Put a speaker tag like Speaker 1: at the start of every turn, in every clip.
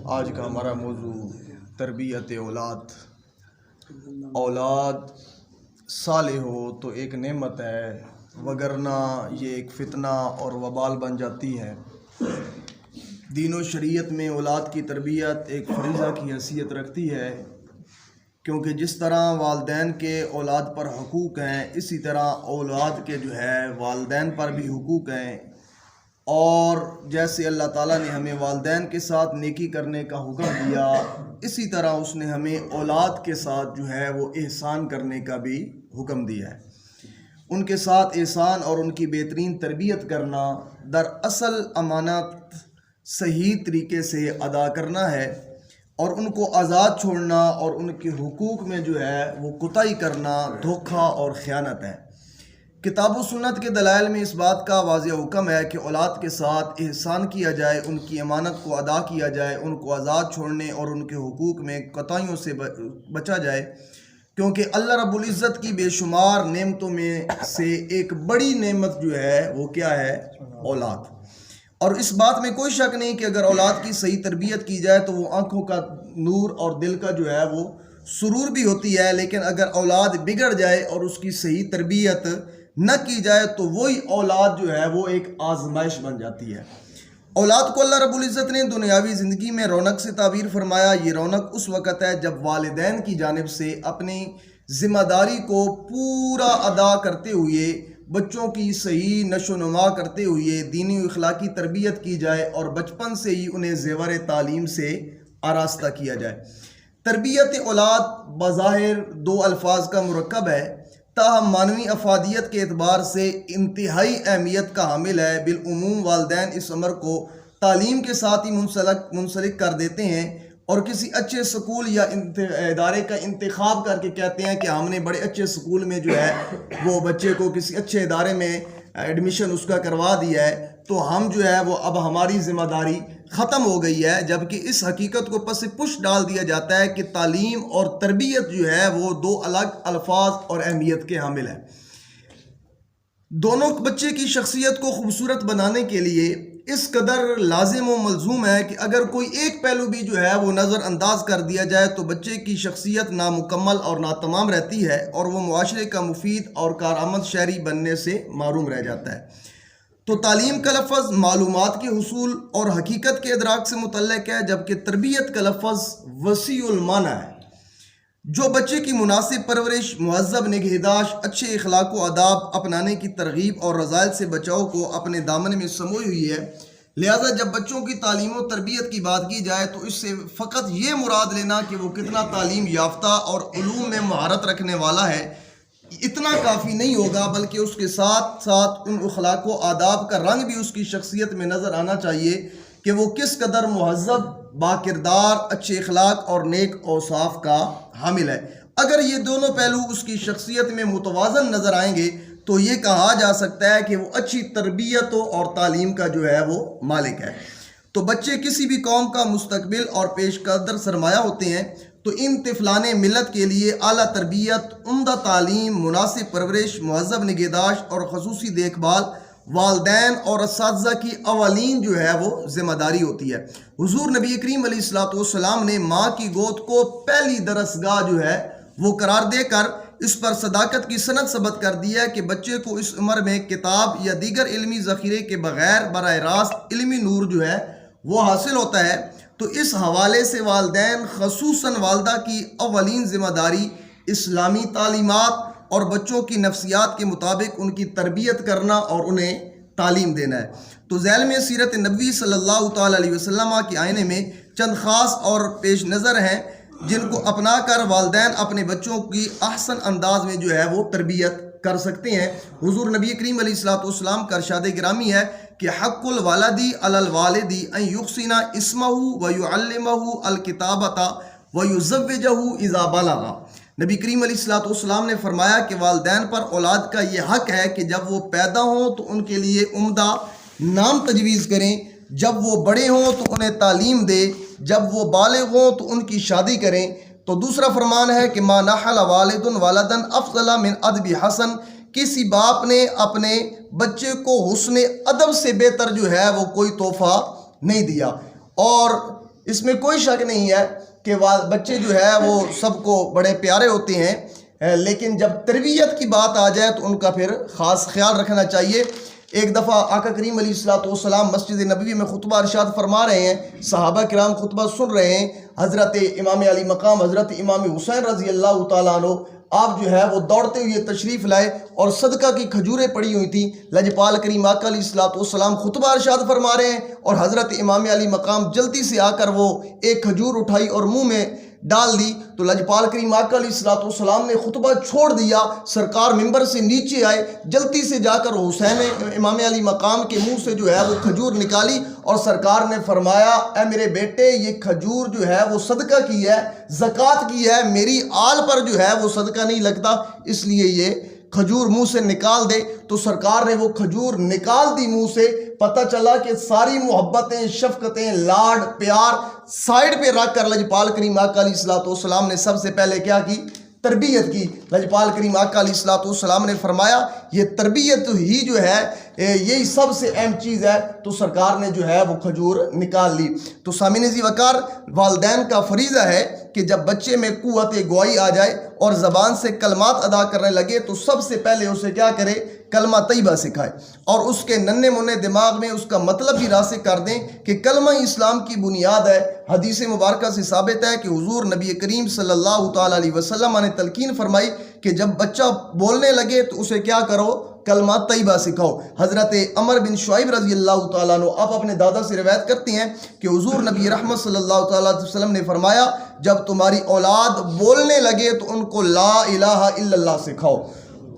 Speaker 1: آج کا ہمارا موضوع تربیت اولاد۔ اولاد صالح ہو تو ایک نعمت ہے، وگرنہ یہ ایک فتنہ اور وبال بن جاتی ہے۔ دین و شریعت میں اولاد کی تربیت ایک فریضہ کی حیثیت رکھتی ہے، کیونکہ جس طرح والدین کے اولاد پر حقوق ہیں، اسی طرح اولاد کے والدین پر بھی حقوق ہیں، اور جیسے اللہ تعالیٰ نے ہمیں والدین کے ساتھ نیکی کرنے کا حکم دیا، اسی طرح اس نے ہمیں اولاد کے ساتھ وہ احسان کرنے کا بھی حکم دیا ہے۔ ان کے ساتھ احسان اور ان کی بہترین تربیت کرنا دراصل امانت صحیح طریقے سے ادا کرنا ہے، اور ان کو آزاد چھوڑنا اور ان کے حقوق میں وہ کوتاہی کرنا دھوکہ اور خیانت ہے۔ کتاب و سنت کے دلائل میں اس بات کا واضح حکم ہے کہ اولاد کے ساتھ احسان کیا جائے، ان کی امانت کو ادا کیا جائے، ان کو آزاد چھوڑنے اور ان کے حقوق میں کوتاہیوں سے بچا جائے، کیونکہ اللہ رب العزت کی بے شمار نعمتوں میں سے ایک بڑی نعمت وہ کیا ہے؟ اولاد۔ اور اس بات میں کوئی شک نہیں کہ اگر اولاد کی صحیح تربیت کی جائے تو وہ آنکھوں کا نور اور دل کا وہ سرور بھی ہوتی ہے، لیکن اگر اولاد بگڑ جائے اور اس کی صحیح تربیت نہ کی جائے تو وہی اولاد وہ ایک آزمائش بن جاتی ہے۔ اولاد کو اللہ رب العزت نے دنیاوی زندگی میں رونق سے تعبیر فرمایا۔ یہ رونق اس وقت ہے جب والدین کی جانب سے اپنی ذمہ داری کو پورا ادا کرتے ہوئے، بچوں کی صحیح نشو و نما کرتے ہوئے دینی و اخلاقی تربیت کی جائے اور بچپن سے ہی انہیں زیور تعلیم سے آراستہ کیا جائے۔ تربیت اولاد بظاہر دو الفاظ کا مرکب ہے، تاہم معنوی افادیت کے اعتبار سے انتہائی اہمیت کا حامل ہے۔ بالعموم والدین اس امر کو تعلیم کے ساتھ ہی منسلک کر دیتے ہیں اور کسی اچھے سکول یا ادارے کا انتخاب کر کے کہتے ہیں کہ ہم نے بڑے اچھے سکول میں وہ بچے کو کسی اچھے ادارے میں ایڈمیشن اس کا کروا دیا ہے، تو ہم وہ اب ہماری ذمہ داری ختم ہو گئی ہے، جبکہ اس حقیقت کو پس پش ڈال دیا جاتا ہے کہ تعلیم اور تربیت وہ دو الگ الفاظ اور اہمیت کے حامل ہیں۔ دونوں بچے کی شخصیت کو خوبصورت بنانے کے لیے اس قدر لازم و ملزوم ہے کہ اگر کوئی ایک پہلو بھی وہ نظر انداز کر دیا جائے تو بچے کی شخصیت نامکمل اور ناتمام رہتی ہے، اور وہ معاشرے کا مفید اور کارآمد شہری بننے سے محروم رہ جاتا ہے۔ تو تعلیم کا لفظ معلومات کے حصول اور حقیقت کے ادراک سے متعلق ہے، جبکہ تربیت کا لفظ وسیع المعنی ہے، جو بچے کی مناسب پرورش، مہذب نگہداشت، اچھے اخلاق و آداب اپنانے کی ترغیب اور رذائل سے بچاؤ کو اپنے دامن میں سموئی ہوئی ہے۔ لہٰذا جب بچوں کی تعلیم و تربیت کی بات کی جائے تو اس سے فقط یہ مراد لینا کہ وہ کتنا تعلیم یافتہ اور علوم میں مہارت رکھنے والا ہے، اتنا کافی نہیں ہوگا، بلکہ اس کے ساتھ ساتھ ان اخلاق و آداب کا رنگ بھی اس کی شخصیت میں نظر آنا چاہیے کہ وہ کس قدر مہذب، باکردار، اچھے اخلاق اور نیک اوصاف کا حامل ہے۔ اگر یہ دونوں پہلو اس کی شخصیت میں متوازن نظر آئیں گے تو یہ کہا جا سکتا ہے کہ وہ اچھی تربیت اور تعلیم کا وہ مالک ہے۔ تو بچے کسی بھی قوم کا مستقبل اور پیش قدر سرمایہ ہوتے ہیں، تو ان طفلان ملت کے لیے اعلیٰ تربیت، عمدہ تعلیم، مناسب پرورش، مہذب نگہداشت اور خصوصی دیکھ بھال والدین اور اساتذہ کی اولین وہ ذمہ داری ہوتی ہے۔ حضور نبی کریم علیہ السلام نے ماں کی گود کو پہلی درسگاہ وہ قرار دے کر اس پر صداقت کی سند ثبت کر دیا ہے کہ بچے کو اس عمر میں کتاب یا دیگر علمی ذخیرے کے بغیر براہ راست علمی نور وہ حاصل ہوتا ہے۔ تو اس حوالے سے والدین خصوصاً والدہ کی اولین ذمہ داری اسلامی تعلیمات اور بچوں کی نفسیات کے مطابق ان کی تربیت کرنا اور انہیں تعلیم دینا ہے۔ تو ذیل میں سیرت نبوی صلی اللہ تعالیٰ علیہ وسلم کے آئینے میں چند خاص اور پیش نظر ہیں جن کو اپنا کر والدین اپنے بچوں کی احسن انداز میں وہ تربیت کر سکتے ہیں۔ حضور نبی کریم علیہ السلام کا ارشاد گرامی ہے کہ حق الوالدی علی الوالدی ان یحسن اسمہ ویعلمہ الکتابۃ ویزوجہ اذا بلغ۔ نبی کریم علیہ السلام نے فرمایا کہ والدین پر اولاد کا یہ حق ہے کہ جب وہ پیدا ہوں تو ان کے لیے عمدہ نام تجویز کریں، جب وہ بڑے ہوں تو انہیں تعلیم دے، جب وہ بالغ ہوں تو ان کی شادی کریں۔ تو دوسرا فرمان ہے کہ ما نحل والد ولدا افضل من ادب حسن، کسی باپ نے اپنے بچے کو حسن ادب سے بہتر وہ کوئی تحفہ نہیں دیا۔ اور اس میں کوئی شک نہیں ہے کہ بچے جو ہے وہ سب کو بڑے پیارے ہوتے ہیں، لیکن جب تربیت کی بات آ جائے تو ان کا پھر خاص خیال رکھنا چاہیے۔ ایک دفعہ آقا کریم علیہ الصلوۃ والسلام مسجد نبوی میں خطبہ ارشاد فرما رہے ہیں، صحابہ کرام خطبہ سن رہے ہیں، حضرت امام علی مقام حضرت امام حسین رضی اللہ تعالیٰ عنہ آپ جو ہے وہ دوڑتے ہوئے تشریف لائے اور صدقہ کی کھجوریں پڑی ہوئی تھیں۔ لجپال کریم آقا علیہ الصلوۃ والسلام خطبہ ارشاد فرما رہے ہیں اور حضرت امام علی مقام جلدی سے آ کر وہ ایک کھجور اٹھائی اور منہ میں ڈال دی، تو لجپال کریم آقا علیہ الصلوۃ والسلام نے خطبہ چھوڑ دیا، سرکار ممبر سے نیچے آئے، جلدی سے جا کر حسین امام علی مقام کے منہ سے جو ہے وہ کھجور نکالی اور سرکار نے فرمایا، اے میرے بیٹے یہ کھجور جو ہے وہ صدقہ کی ہے، زکوٰۃ کی ہے، میری آل پر جو ہے وہ صدقہ نہیں لگتا، اس لیے یہ کھجور منہ سے نکال دے۔ تو سرکار نے وہ کھجور نکال دی منہ سے، پتہ چلا کہ ساری محبتیں، شفقتیں، لاڈ پیار سائیڈ پہ رکھ کر لجپال کریم آقا علیہ الصلوۃ والسلام نے سب سے پہلے کیا کی؟ تربیت کی۔ لجپال کریم آقا علیہ الصلوۃ والسلام نے فرمایا یہ تربیت ہی جو ہے یہی سب سے اہم چیز ہے، تو سرکار نے جو ہے وہ کھجور نکال لی۔ تو سامعین ذی وقار، والدین کا فریضہ ہے کہ جب بچے میں قوت گوئی آ جائے اور زبان سے کلمات ادا کرنے لگے تو سب سے پہلے اسے کیا کرے؟ کلمہ طیبہ سکھائے اور اس کے ننھے منھے دماغ میں اس کا مطلب بھی راسخ کر دیں کہ کلمہ اسلام کی بنیاد ہے۔ حدیث مبارکہ سے ثابت ہے کہ حضور نبی کریم صلی اللہ تعالیٰ علیہ وسلم نے تلقین فرمائی کہ جب بچہ بولنے لگے تو اسے کیا کرو؟ کلمہ طیبہ سکھاؤ۔ حضرت عمر بن شعیب رضی اللہ تعالیٰ عنہ آپ اپنے دادا سے روایت کرتے ہیں کہ حضور نبی رحمت صلی اللہ تعالیٰ علیہ وسلم نے فرمایا، جب تمہاری اولاد بولنے لگے تو ان کو لا الہ الا اللہ سکھاؤ،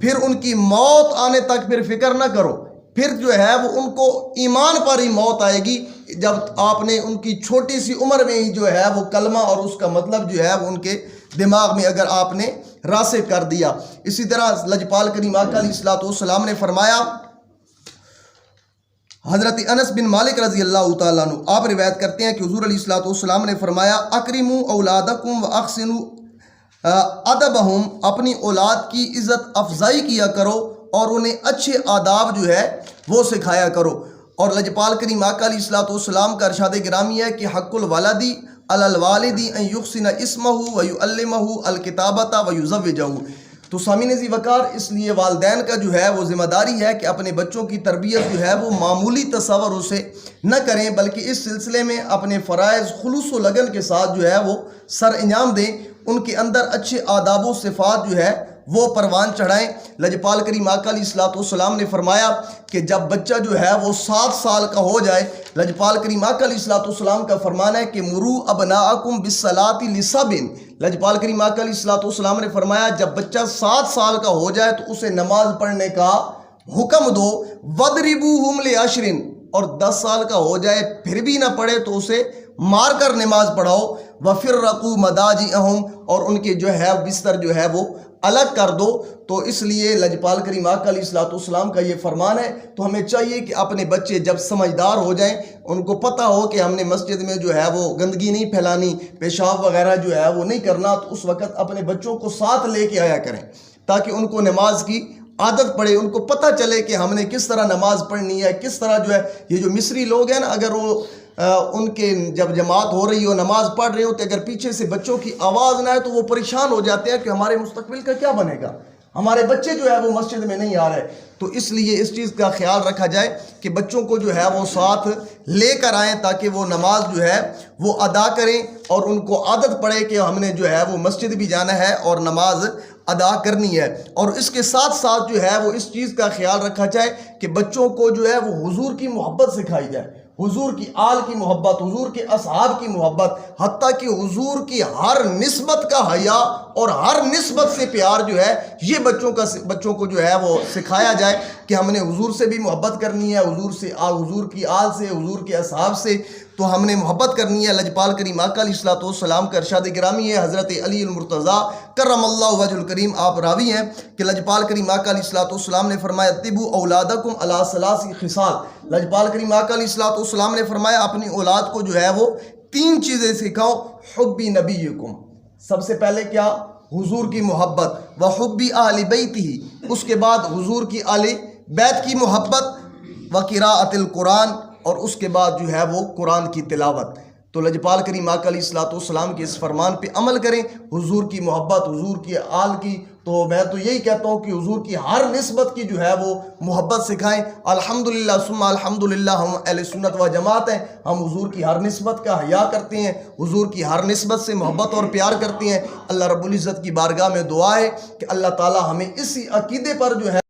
Speaker 1: پھر ان کی موت آنے تک پھر فکر نہ کرو، پھر جو ہے وہ ان کو ایمان پر ہی موت آئے گی جب آپ نے ان کی چھوٹی سی عمر میں ہی جو ہے وہ کلمہ اور اس کا مطلب جو ہے وہ ان کے دماغ میں اگر آپ نے راسخ کر دیا۔ اسی طرح لجپال کریم آقا علیہ الصلوۃ والسلام نے فرمایا، حضرت انس بن مالک رضی اللہ تعالیٰ عنہ آپ روایت کرتے ہیں کہ حضور علیہ الصلوۃ والسلام نے فرمایا، اکرموا اولادکم واحسنوا ادبہم، اپنی اولاد کی عزت افزائی کیا کرو اور انہیں اچھے آداب جو ہے وہ سکھایا کرو۔ اور لجپال کریم آقا علیہ الصلوۃ والسلام کا ارشاد گرامی ہے کہ حق الولدی علی الوالد ان یحسن اسمہ ویعلمہ الکتابۃ ویزوجہ۔ تو سامعین ذی وقار، اس لیے والدین کا جو ہے وہ ذمہ داری ہے کہ اپنے بچوں کی تربیت جو ہے وہ معمولی تصور اسے نہ کریں، بلکہ اس سلسلے میں اپنے فرائض خلوص و لگن کے ساتھ جو ہے وہ سر انجام دیں، ان کے اندر اچھے آداب و صفات جو ہے وہ پروان چڑھائیں۔ لجپال کریم آقا علیہ الصلوۃ والسلام نے فرمایا کہ جب بچہ جو ہے وہ 7 سال کا ہو جائے، لجپال کریم آقا علیہ الصلوۃ والسلام کا فرمان ہے کہ مروا ابناءکم بالصلاۃ لسبع۔ لجپال کریم آقا علیہ الصلوۃ والسلام نے فرمایا جب بچہ 7 سال کا ہو جائے تو اسے نماز پڑھنے کا حکم دو، وَاضْرِبُوهُمْ لِعَشْرٍ، اور 10 سال کا ہو جائے پھر بھی نہ پڑھے تو اسے مار کر نماز پڑھاؤ، وَفِرَّقُوا مَضَاجِعَهُمْ، اور ان کے جو ہے بستر جو ہے وہ الگ کر دو۔ تو اس لیے لجپال کریم آقا علیہ الصلوۃ والسلام کا یہ فرمان ہے، تو ہمیں چاہیے کہ اپنے بچے جب سمجھدار ہو جائیں، ان کو پتہ ہو کہ ہم نے مسجد میں جو ہے وہ گندگی نہیں پھیلانی، پیشاب وغیرہ جو ہے وہ نہیں کرنا، تو اس وقت اپنے بچوں کو ساتھ لے کے آیا کریں تاکہ ان کو نماز کی عادت پڑے، ان کو پتہ چلے کہ ہم نے کس طرح نماز پڑھنی ہے، کس طرح جو ہے یہ جو مصری لوگ ہیں نا، اگر وہ ان کے جب جماعت ہو رہی ہو، نماز پڑھ رہے ہو، تو اگر پیچھے سے بچوں کی آواز نہ آئے تو وہ پریشان ہو جاتے ہیں کہ ہمارے مستقبل کا کیا بنے گا، ہمارے بچے جو ہے وہ مسجد میں نہیں آ رہے۔ تو اس لیے اس چیز کا خیال رکھا جائے کہ بچوں کو جو ہے وہ ساتھ لے کر آئیں تاکہ وہ نماز جو ہے وہ ادا کریں اور ان کو عادت پڑے کہ ہم نے جو ہے وہ مسجد بھی جانا ہے اور نماز ادا کرنی ہے۔ اور اس کے ساتھ ساتھ جو ہے وہ اس چیز کا خیال رکھا جائے کہ بچوں کو جو ہے وہ حضور کی محبت سکھائی جائے، حضور کی آل کی محبت، حضور کے اصحاب کی محبت، حتیٰ کہ حضور کی ہر نسبت کا حیا اور ہر نسبت سے پیار جو ہے یہ بچوں کو جو ہے وہ سکھایا جائے کہ ہم نے حضور سے بھی محبت کرنی ہے، حضور کی آل سے، حضور کے اصحاب سے تو ہم نے محبت کرنی ہے۔ لجپال کریم آقا علیہ الصلوۃ والسلام کا ارشاد گرامی ہے، حضرت علی المرتضیٰ کرم اللہ وجہ الکریم آپ راوی ہیں کہ لجپال کریم آقا علیہ الصلوۃ والسلام نے فرمایا اتبعوا اولادکم علی 3 خصال۔ لجپال کریم آقا علیہ الصلوۃ والسلام نے فرمایا اپنی اولاد کو جو ہے وہ 3 چیزیں سکھاؤ، حب نبیکم، سب سے پہلے کیا؟ حضور کی محبت، وحب اہل بیتہ، اس کے بعد حضور کی اہل بیت کی محبت، وقراءۃ القرآن، اور اس کے بعد جو ہے وہ قرآن کی تلاوت۔ تو تو لجپال کریم آقا علیہ الصلوۃ والسلام کے اس فرمان پہ عمل کریں، حضور کی محبت، حضور کی آل کی، تو میں تو یہی کہتا ہوں کہ حضور کی ہر نسبت کی جو ہے وہ محبت سکھائیں۔ الحمدللہ ثم الحمدللہ ہم اہل سنت و جماعت ہیں، ہم حضور کی ہر نسبت کا حیا کرتے ہیں، حضور کی ہر نسبت سے محبت اور پیار کرتے ہیں۔ اللہ رب العزت کی بارگاہ میں دعا ہے کہ اللہ تعالی ہمیں اسی عقیدے پر جو ہے